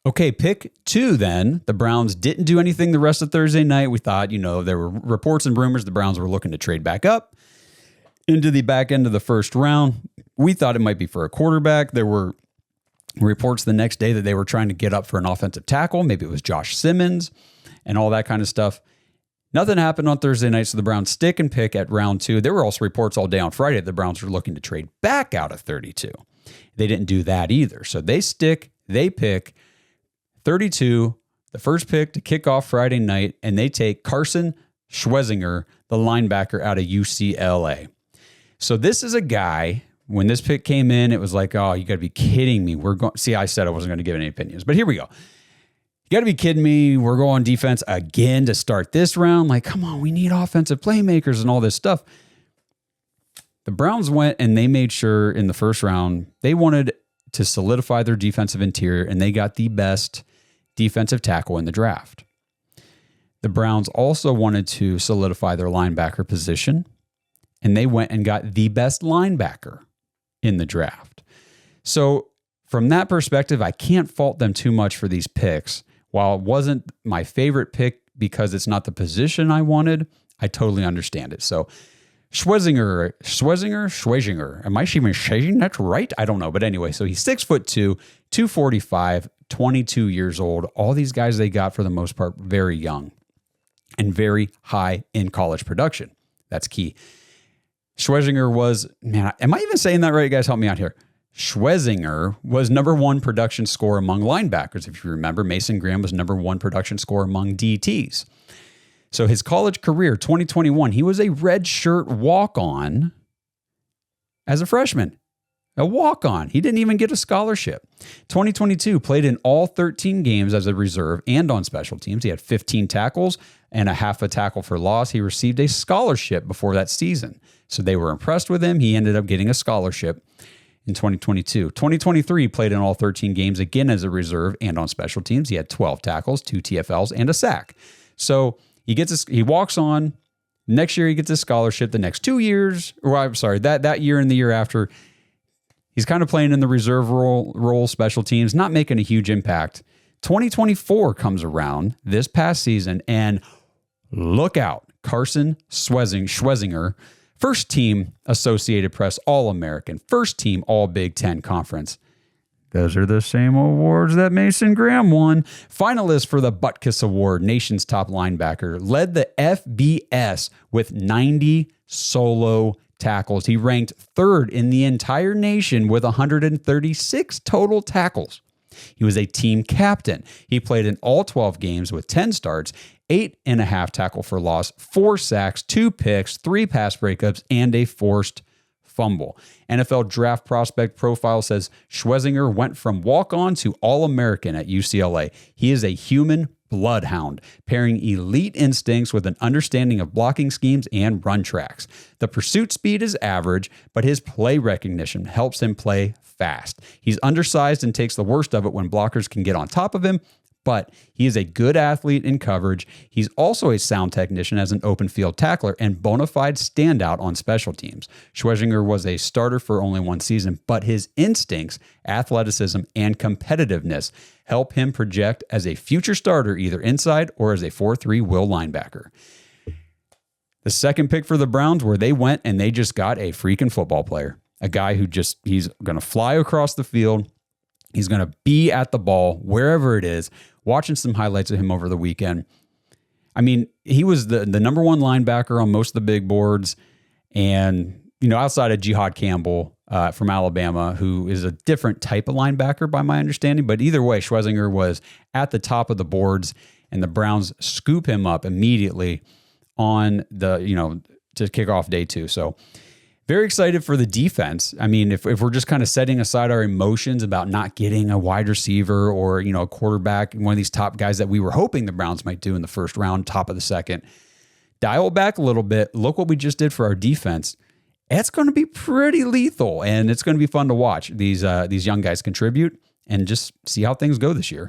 Okay, pick 2 then. The Browns didn't do anything the rest of Thursday night. We thought, there were reports and rumors the Browns were looking to trade back up into the back end of the first round. We thought it might be for a quarterback. There were reports the next day that they were trying to get up for an offensive tackle. Maybe it was Josh Simmons and all that kind of stuff. Nothing happened on Thursday night, so the Browns stick and pick at round 2. There were also reports all day on Friday that the Browns were looking to trade back out of 32. They didn't do that either. So they stick, they pick 32, the first pick to kick off Friday night, and they take Carson Schwesinger, the linebacker out of UCLA. So this is a guy, when this pick came in, it was like, oh, you got to be kidding me. See, I said I wasn't going to give any opinions, but here we go. You got to be kidding me. We're going defense again to start this round. Like, come on, we need offensive playmakers and all this stuff. The Browns went and they made sure in the first round, they wanted to solidify their defensive interior, and they got the best defensive tackle in the draft. The Browns also wanted to solidify their linebacker position, and they went and got the best linebacker in the draft. So from that perspective, I can't fault them too much for these picks. While it wasn't my favorite pick because it's not the position I wanted, I totally understand it. So Schwesinger. Am I even saying that right? I don't know. But anyway, so he's 6'2", 245, 22 years old. All these guys they got, for the most part, very young and very high in college production. That's key. Schwesinger was, am I even saying that right? You guys help me out here. Schwesinger was number 1 production scorer among linebackers. If you remember, Mason Graham was number 1 production scorer among DTs. So his college career, 2021, he was a redshirt walk-on as a freshman. A walk-on. He didn't even get a scholarship. 2022, played in all 13 games as a reserve and on special teams. He had 15 tackles and a half a tackle for loss. He received a scholarship before that season. So they were impressed with him. He ended up getting a scholarship in 2022. 2023, played in all 13 games again as a reserve and on special teams. He had 12 tackles, 2 TFLs, and a sack. So he walks on. Next year, he gets a scholarship. The next 2 years, that year and the year after, he's kind of playing in the reserve role, special teams, not making a huge impact. 2024 comes around this past season, and look out. Carson Schwesinger, first team Associated Press All-American, first team All Big Ten Conference. Those are the same awards that Mason Graham won. Finalist for the Butkus Award, nation's top linebacker, led the FBS with 90 solo tackles. He ranked 3rd in the entire nation with 136 total tackles. He was a team captain. He played in all 12 games with 10 starts, 8.5 tackle for loss, 4 sacks, 2 picks, 3 pass breakups, and a forced fumble. NFL Draft Prospect Profile says Schwesinger went from walk-on to All-American at UCLA. He is a human bloodhound, pairing elite instincts with an understanding of blocking schemes and run tracks. The pursuit speed is average, but his play recognition helps him play fast. He's undersized and takes the worst of it when blockers can get on top of him, but he is a good athlete in coverage. He's also a sound technician as an open field tackler and bona fide standout on special teams. Schwesinger was a starter for only 1 season, but his instincts, athleticism, and competitiveness help him project as a future starter either inside or as a 4-3 will linebacker. The second pick for the Browns, where they went and they just got a freaking football player, a guy who he's going to fly across the field. He's going to be at the ball wherever it is. Watching some highlights of him over the weekend. I mean, he was the number 1 linebacker on most of the big boards. And, outside of Jihad Campbell from Alabama, who is a different type of linebacker by my understanding. But either way, Schwesinger was at the top of the boards, and the Browns scoop him up immediately on to kick off day 2. So very excited for the defense. I mean, if we're just kind of setting aside our emotions about not getting a wide receiver or, a quarterback, one of these top guys that we were hoping the Browns might do in the first round, top of the second, dial back a little bit. Look what we just did for our defense. It's going to be pretty lethal, and it's going to be fun to watch these young guys contribute and just see how things go this year.